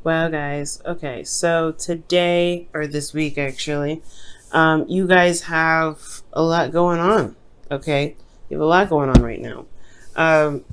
Well, guys, okay, so today, or this week actually, you guys have a lot going on, okay? You have a lot going on right now. Um,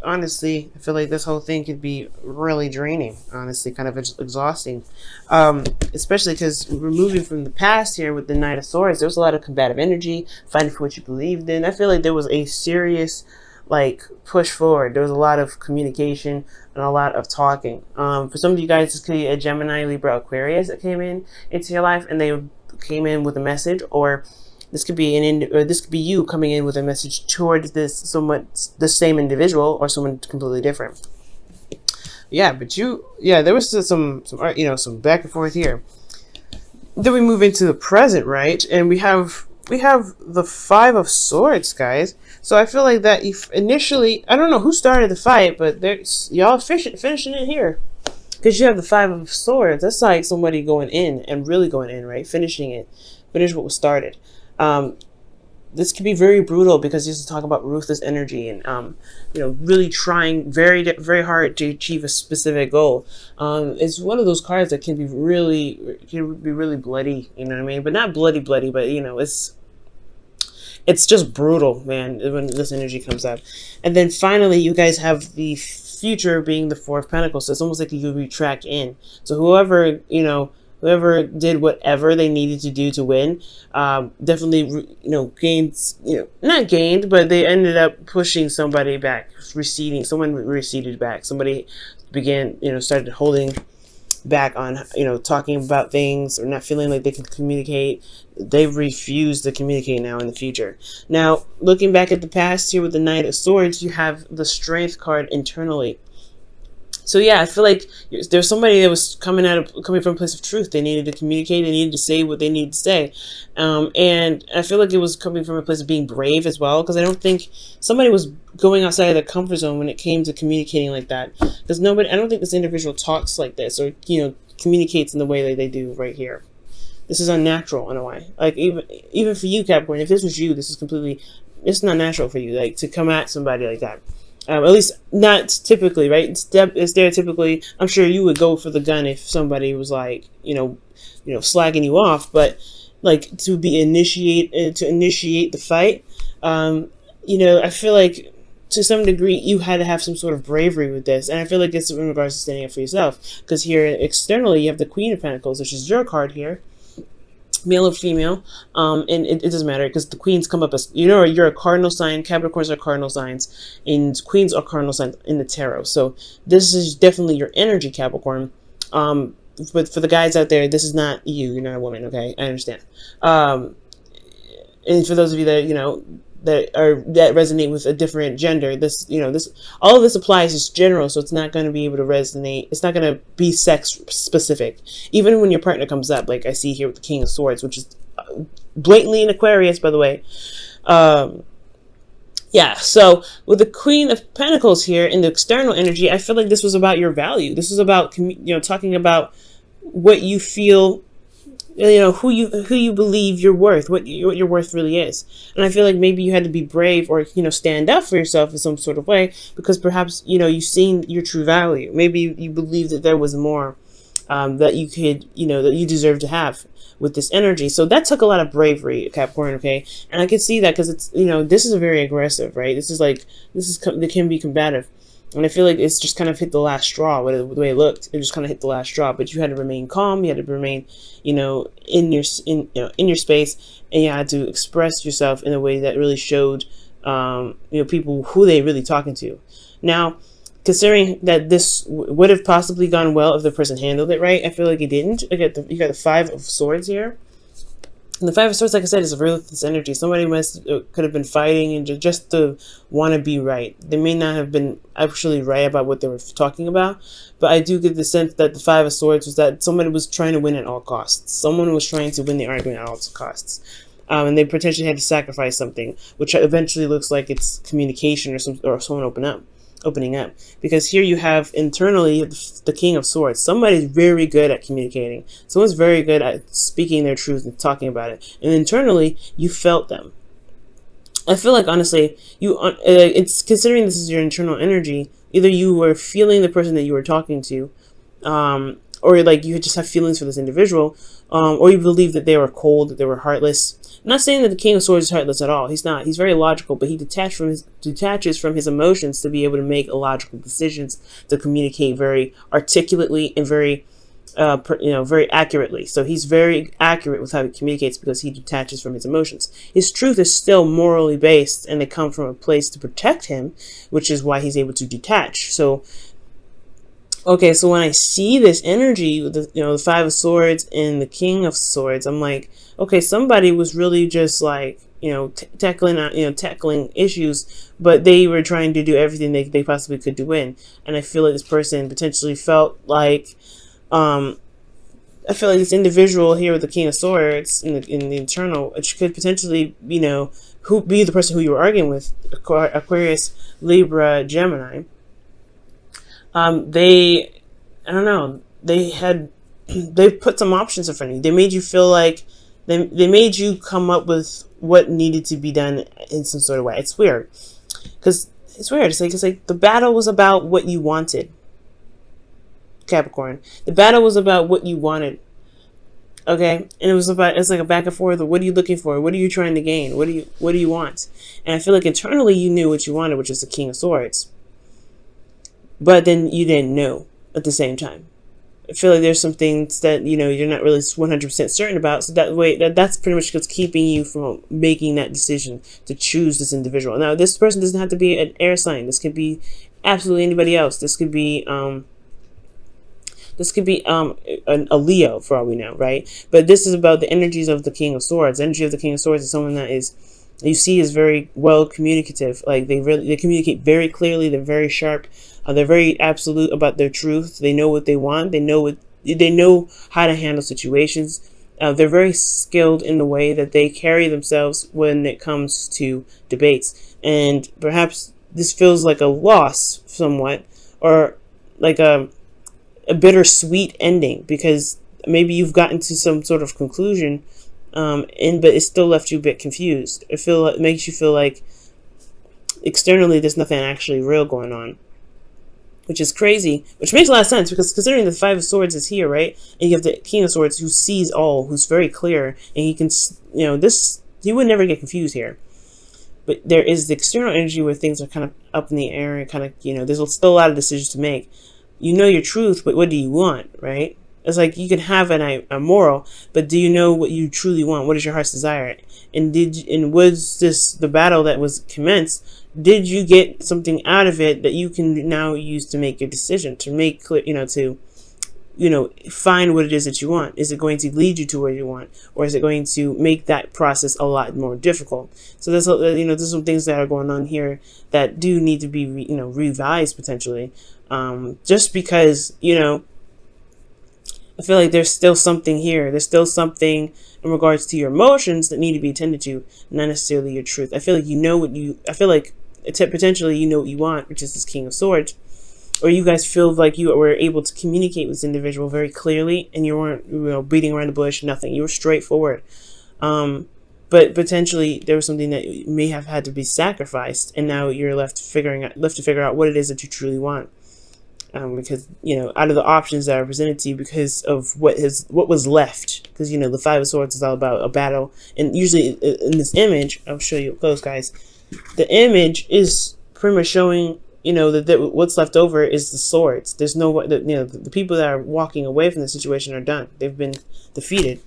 Honestly, I feel like this whole thing could be really draining, honestly, kind of exhausting. Especially because we're moving from the past here with the Knight of Swords. There was a lot of combative energy, fighting for what you believed in. I feel like there was a serious, like, push forward. There was a lot of communication and a lot of talking. For some of you guys, this could be a Gemini, Libra, Aquarius that came in into your life, and they came in with a message, or this could be or this could be you coming in with a message towards this somewhat the same individual or someone completely different. Yeah, but there was some back and forth here. Then we move into the present, right? And we have the Five of Swords, guys. So I feel like that if initially, I don't know who started the fight, but there's y'all finishing it here. Because you have the Five of Swords. That's like somebody going in and really going in, right? Finishing it. Finish what was started. This can be very brutal because this is talking about ruthless energy and, really trying very, very hard to achieve a specific goal. It's one of those cards that can be really bloody, you know what I mean? But not bloody, but, it's just brutal, man, when this energy comes up. And then finally, you guys have the future being the Four of Pentacles. So it's almost like you retract in. So whoever did whatever they needed to do to win, definitely, gained, not gained, but they ended up pushing somebody back, someone receded back. Somebody started holding back on, talking about things or not feeling like they can communicate. They refuse to communicate now in the future. Now, looking back at the past here with the Knight of Swords, you have the Strength card internally. So yeah, I feel like there's somebody that was coming from a place of truth. They needed to communicate. They needed to say what they needed to say, and I feel like it was coming from a place of being brave as well. Because I don't think somebody was going outside of their comfort zone when it came to communicating like that. Because I don't think this individual talks like this or communicates in the way that they do right here. This is unnatural in a way. Like even for you, Capricorn, if this was you, it's not natural for you, like, to come at somebody like that. At least not typically, right? Stereotypically, I'm sure you would go for the gun if somebody was like, slagging you off. But like to initiate the fight, I feel like to some degree you had to have some sort of bravery with this, and I feel like it's in regards to standing up for yourself. Because here externally, you have the Queen of Pentacles, which is your card here. Male or female, and it doesn't matter because the queens come up as you're a cardinal sign. Capricorns are cardinal signs, and queens are cardinal signs in the tarot. So this is definitely your energy, Capricorn. But for the guys out there, this is not you. You're not a woman, okay? I understand. And for those of you that that resonate with a different gender, all of this applies as general, so it's not going to be able to resonate. It's not going to be sex specific, even when your partner comes up, like I see here with the King of Swords, which is blatantly an Aquarius, by the way. So with the Queen of Pentacles here in the external energy, I feel like this was about your value. This was about talking about what you feel, who you believe you're worth, what your worth really is. And I feel like maybe you had to be brave or stand up for yourself in some sort of way, because perhaps you've seen your true value. Maybe you believe that there was more that you could that you deserve to have with this energy. So that took a lot of bravery, Capricorn, okay? And I can see that because it's this is very aggressive, right? It can be combative. And I feel like it's just kind of hit the last straw with the way it looked. It just kind of hit the last straw. But you had to remain calm. You had to remain, in your space, and you had to express yourself in a way that really showed, people who they really talking to. Now, considering that this would have possibly gone well if the person handled it right, I feel like it didn't. You got the Five of Swords here. And the Five of Swords, like I said, is a ruthless energy. Somebody could have been fighting and just to want to be right. They may not have been actually right about what they were talking about, but I do get the sense that the Five of Swords was that somebody was trying to win at all costs. Someone was trying to win the argument at all costs. And they potentially had to sacrifice something, which eventually looks like it's communication or someone opening up, because here you have internally the King of Swords. Somebody's very good at communicating. Someone's very good at speaking their truth and talking about it. And internally, you felt them. I feel like, honestly, it's considering this is your internal energy, either you were feeling the person that you were talking to, or like you just have feelings for this individual, or you believe that they were cold, that they were heartless. I'm not saying that the King of Swords is heartless at all. He's not. He's very logical, but he detaches from his emotions to be able to make logical decisions, to communicate very articulately and very very accurately. So he's very accurate with how he communicates because he detaches from his emotions. His truth is still morally based, and they come from a place to protect him, which is why he's able to detach. So, okay, so when I see this energy with the Five of Swords and the King of Swords, I'm like, okay, somebody was really just like, tackling issues, but they were trying to do everything they possibly could to win. And I feel like this person potentially felt like, I feel like this individual here with the King of Swords in the internal, which could potentially, who be the person who you were arguing with, Aquarius, Libra, Gemini. I don't know, they put some options in front of you. They made you feel like, they made you come up with what needed to be done in some sort of way. It's weird. Because it's weird. It's like the battle was about what you wanted. Capricorn. The battle was about what you wanted. Okay? And it's like a back and forth of what are you looking for? What are you trying to gain? What do you want? And I feel like internally you knew what you wanted, which is the King of Swords. But then you didn't know at the same time. I feel like there's some things that, you're not really 100% certain about. So that's pretty much what's keeping you from making that decision to choose this individual. Now, this person doesn't have to be an air sign. This could be absolutely anybody else. This could be a Leo, for all we know, right? But this is about the energies of the King of Swords. The energy of the King of Swords is someone that you see is very well communicative. Like they communicate very clearly. They're very sharp. They're very absolute about their truth. They know what they want. They know how to handle situations. They're very skilled in the way that they carry themselves when it comes to debates. And perhaps this feels like a loss somewhat, or like a bittersweet ending, because maybe you've gotten to some sort of conclusion, but it still left you a bit confused. It makes you feel like externally there's nothing actually real going on, which is crazy, which makes a lot of sense, because considering the Five of Swords is here, right? And you have the King of Swords who sees all, who's very clear, and he can, he would never get confused here. But there is the external energy where things are kind of up in the air, and kind of, there's still a lot of decisions to make. You know your truth, but what do you want, right? It's like you can have a moral, but do you know what you truly want? What is your heart's desire? And was this the battle that was commenced? Did you get something out of it that you can now use to make your decision, to make clear, find what it is that you want? Is it going to lead you to where you want, or is it going to make that process a lot more difficult? So there's some things that are going on here that do need to be revised potentially. Just because, I feel like there's still something here. There's still something in regards to your emotions that need to be attended to, not necessarily your truth. I feel like potentially you know what you want, which is this King of Swords. Or you guys feel like you were able to communicate with this individual very clearly, and you weren't beating around the bush, nothing. You were straightforward. But potentially there was something that may have had to be sacrificed, and now you're left to figure out what it is that you truly want. Because out of the options that are presented to you, because of what was left, because the Five of Swords is all about a battle, and usually in this image, I'll show you up close, guys. The image is pretty much showing that what's left over is the swords. There's no the people that are walking away from the situation are done. They've been defeated.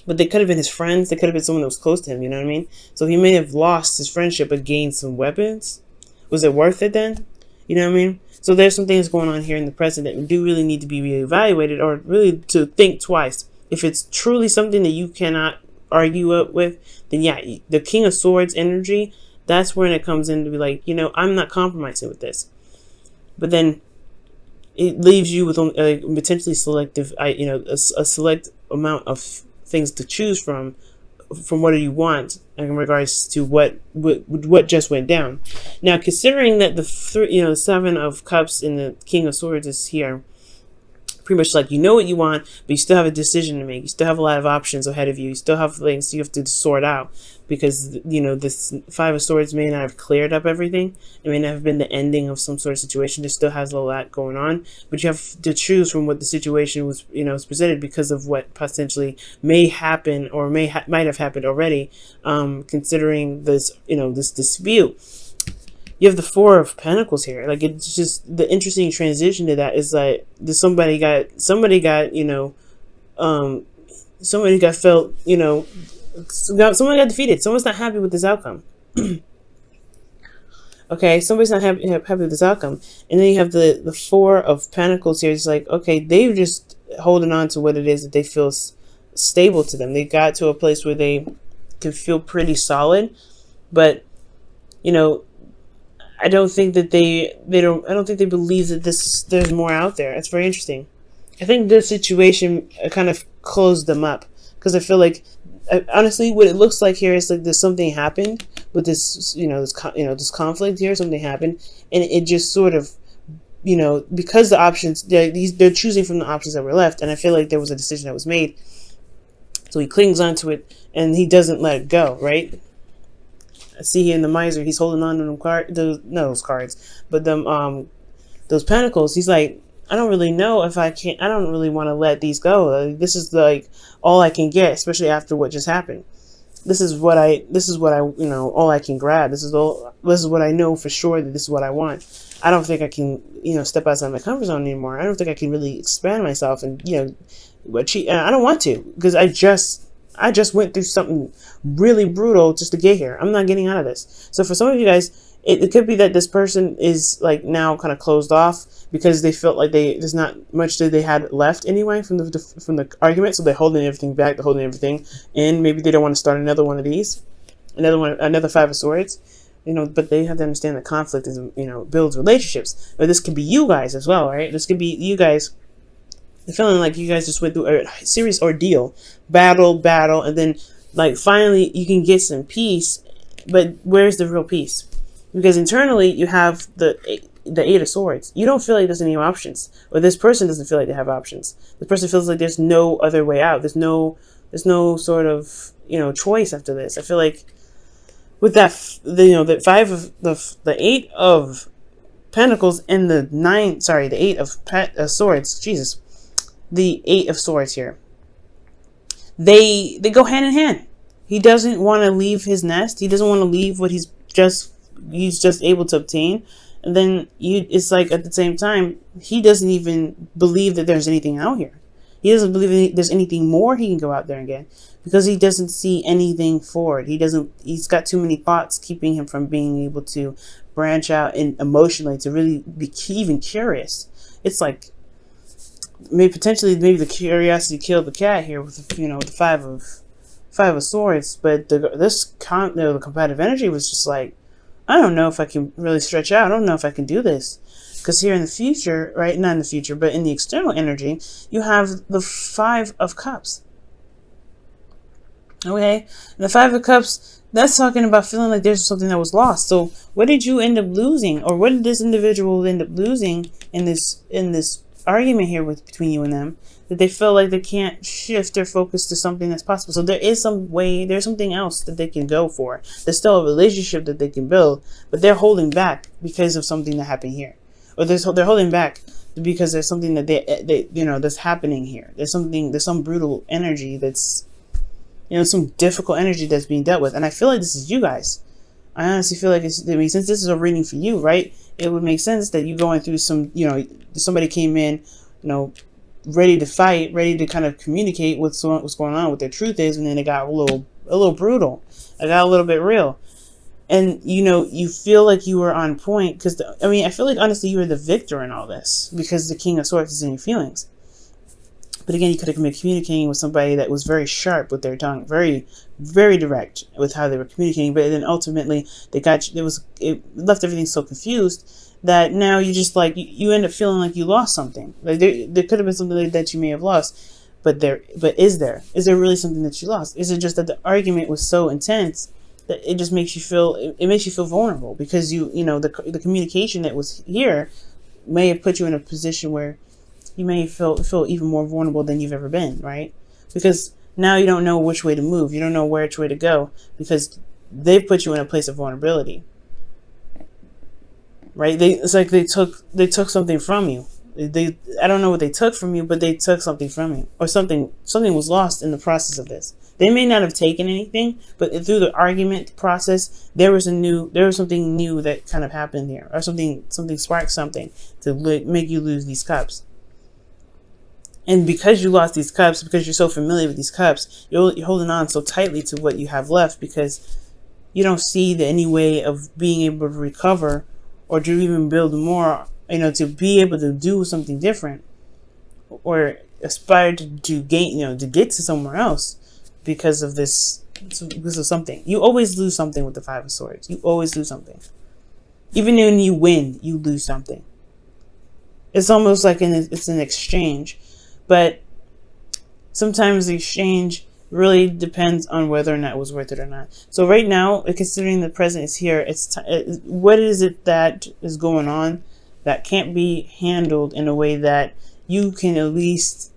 But they could have been his friends. They could have been someone that was close to him. You know what I mean? So he may have lost his friendship but gained some weapons. Was it worth it then? You know what I mean? So there's some things going on here in the present that do really need to be reevaluated, or really to think twice. If it's truly something that you cannot argue with, then yeah, the King of Swords energy, that's when it comes in to be like, I'm not compromising with this. But then it leaves you with a potentially selective, a select amount of things to choose from what do you want in regards to what just went down. Now, considering that the Seven of Cups and the King of Swords is here, pretty much like, you know what you want, but you still have a decision to make. You still have a lot of options ahead of you. You still have things you have to sort out, because, you know, this Five of Swords may not have cleared up everything. It may not have been the ending of some sort of situation. There still has a lot going on, but you have to choose from what the situation was, you know, is presented, because of what potentially may happen, or might have happened already, considering this, you know, this dispute. You have the Four of Pentacles here. Like, it's just the interesting transition to that is like, somebody got, you know, somebody got felt, you know, someone got defeated. Someone's not happy with this outcome. Okay, somebody's not happy with this outcome. And then you have the Four of Pentacles here. It's like, okay, they're just holding on to what it is that they feel stable to them. They got to a place where they can feel pretty solid, but, you know, I don't think that I don't think they believe that there's more out there. It's very interesting. I think this situation kind of closed them up, because I feel like, honestly, what it looks like here is like there's something happened with this, you know, this conflict here. Something happened, and it just sort of, you know, because the options, they're choosing from the options that were left, and I feel like there was a decision that was made. So he clings onto it, and he doesn't let it go, right? I see here in the Miser, he's holding on to those cards, but those Pentacles. He's like, I don't really know if I can. I don't really want to let these go. This is like all I can get, especially after what just happened. This is what I, you know, all I can grab. This is what I know for sure, that this is what I want. I don't think I can, you know, step outside my comfort zone anymore. I don't think I can really expand myself, and, you know, I don't want to, because I just went through something really brutal just to get here. I'm not getting out of this. So for some of you guys, it could be that this person is like now kind of closed off, because they felt like there's not much that they had left anyway from the argument. So they're holding everything back. They're holding everything, and maybe they don't want to start another one of these, another Five of Swords. You know, but they have to understand that conflict is, you know, builds relationships. But this could be you guys as well, right? This could be you guys. Feeling like you guys just went through a serious ordeal, battle, and then like finally you can get some peace. But where's the real peace? Because internally you have the Eight of Swords. You don't feel like there's any options, or this person doesn't feel like they have options. This person feels like there's no other way out. There's no sort of, you know, choice after this. I feel like with that, you know, the Eight of Pentacles and the Eight of Swords. Jesus. The Eight of Swords here, they go hand in hand. He doesn't want to leave his nest. He doesn't want to leave what he's just able to obtain. And then it's like at the same time, he doesn't even believe that there's anything out here. He doesn't believe there's anything more he can go out there and get, because he doesn't see anything forward. He's got too many thoughts keeping him from being able to branch out and emotionally to really be even curious. It's like, maybe the curiosity killed the cat here with, you know, the Five of Swords. But the competitive energy was just like, I don't know if I can really stretch out. I don't know if I can do this, because here in the future, right? Not in the future, but in the external energy, you have the Five of Cups. Okay, and the Five of Cups, that's talking about feeling like there's something that was lost. So what did you end up losing, or what did this individual end up losing in this argument here between you and them, that they feel like they can't shift their focus to something that's possible? So there is there's something else that they can go for. There's still a relationship that they can build, but they're holding back because of something that happened here, or they're holding back because there's something that they you know, that's happening here. There's some brutal energy that's, you know, some difficult energy that's being dealt with. And I feel like this is you guys. I honestly feel like since this is a reading for you, right, it would make sense that you're going through some, you know, somebody came in, you know, ready to fight, ready to kind of communicate what's going on, what their truth is, and then it got a little brutal. It got a little bit real. And, you know, you feel like you were on point, because, I feel like, honestly, you were the victor in all this, because the King of Swords is in your feelings. But again, you could have been communicating with somebody that was very sharp with their tongue, very, very direct with how they were communicating. But then ultimately, it left everything so confused that now you just like, you end up feeling like you lost something. Like there could have been something like that you may have lost, but is there really something that you lost? Is it just that the argument was so intense that it just makes you feel, it makes you feel vulnerable, because you know, the communication that was here may have put you in a position where you may feel even more vulnerable than you've ever been, right? Because now you don't know which way to move. You don't know which way to go because they've put you in a place of vulnerability, right? It's like they took something from you. I don't know what they took from you, but they took something from you, or something was lost in the process of this. They may not have taken anything, but through the argument process, there was something new that kind of happened there, or something sparked something to make you lose these cups. And because you lost these cups, because you're so familiar with these cups, you're holding on so tightly to what you have left because you don't see any way of being able to recover or to even build more, to be able to do something different or aspire to gain, to get to somewhere else because of this. Because of something. You always lose something with the Five of Swords. You always lose something. Even when you win, you lose something. It's almost like it's an exchange. But sometimes the exchange really depends on whether or not it was worth it or not. So right now, considering the present is here, what is it that is going on that can't be handled in a way that you can at least,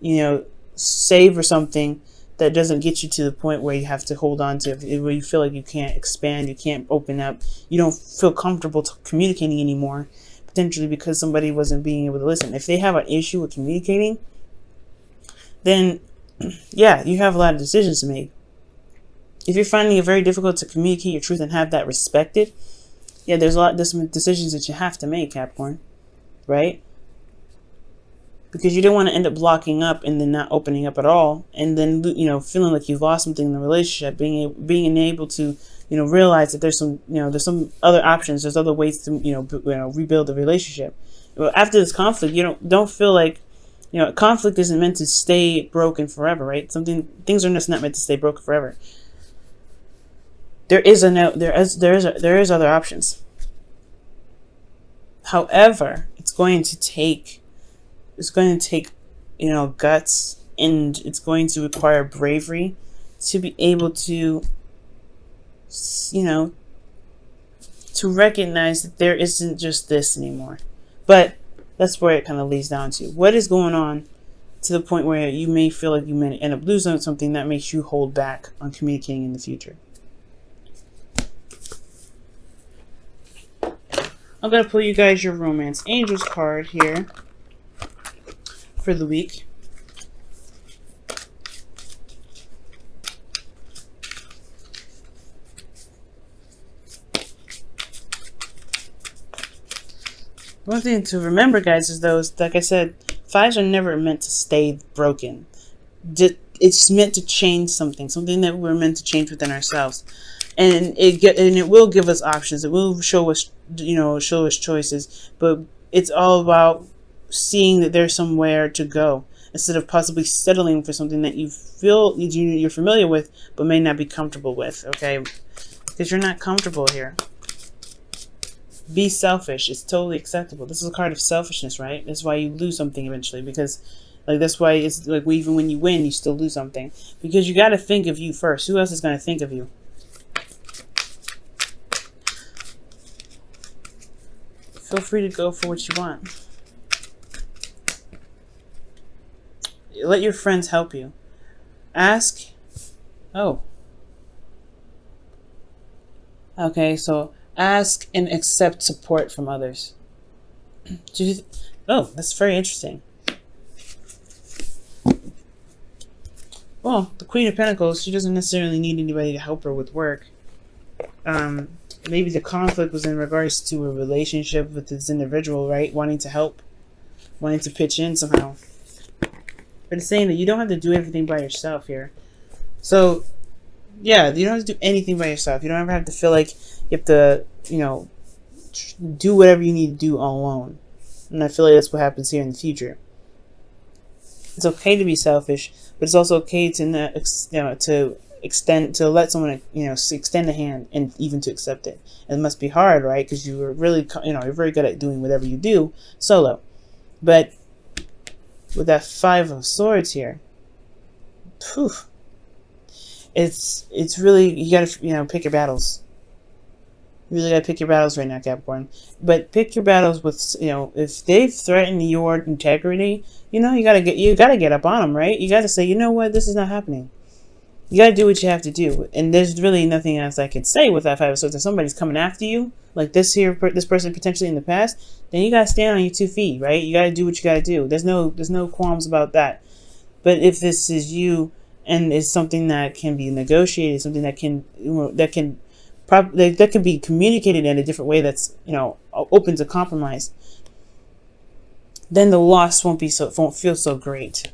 savor something that doesn't get you to the point where you have to hold on to, where you feel like you can't expand, you can't open up, you don't feel comfortable communicating anymore, potentially because somebody wasn't being able to listen. If they have an issue with communicating, then yeah, you have a lot of decisions to make. If you're finding it very difficult to communicate your truth and have that respected, yeah, there's some decisions that you have to make, Capricorn, right? Because you don't want to end up blocking up and then not opening up at all, and then feeling like you've lost something in the relationship. Being able to realize that there's some other options, there's other ways to rebuild the relationship. Well, after this conflict, you don't feel like conflict isn't meant to stay broken forever, right? Things are just not meant to stay broken forever. There is other options. However, it's going to take guts, and it's going to require bravery to be able to to recognize that there isn't just this anymore. But that's where it kind of leads down to. What is going on to the point where you may feel like you may end up losing something that makes you hold back on communicating in the future? I'm going to pull you guys your Romance Angels card here for the week. One thing to remember, guys, is those, like I said, fives are never meant to stay broken. It's meant to change something that we're meant to change within ourselves, and it will give us options. It will show us, choices. But it's all about seeing that there's somewhere to go instead of possibly settling for something that you feel you're familiar with but may not be comfortable with. Okay, because you're not comfortable here. Be selfish. It's totally acceptable. This is a card of selfishness, right? That's why you lose something eventually, because that's why it's like even when you win, you still lose something, because you got to think of you first. Who else is going to think of you? Feel free to go for what you want. Let your friends help you. Ask. Oh. Okay, so ask and accept support from others. Oh, that's very interesting. Well, the Queen of Pentacles, she doesn't necessarily need anybody to help her with work. Maybe the conflict was in regards to a relationship with this individual, right? Wanting to help, wanting to pitch in somehow. But it's saying that you don't have to do everything by yourself here. So, yeah, you don't have to do anything by yourself. You don't ever have to feel like you have to, do whatever you need to do all alone. And I feel like that's what happens here in the future. It's okay to be selfish, but it's also okay to let someone extend a hand and even to accept it. It must be hard, right? Because you're really you're very good at doing whatever you do solo. But with that Five of Swords here, whew, it's really, you gotta pick your battles. You really gotta pick your battles right now, Capricorn. But pick your battles with, if they've threatened your integrity, you gotta get up on them, right? You gotta say, you know what, this is not happening. You gotta do what you have to do, and there's really nothing else I can say with that Five of Swords. If somebody's coming after you, like this person potentially in the past, then you gotta stand on your 2 feet, right? You gotta do what you gotta do. There's no qualms about that. But if this is you, and it's something that can be negotiated, something that can that can be communicated in a different way that's open to compromise, then the loss won't feel so great.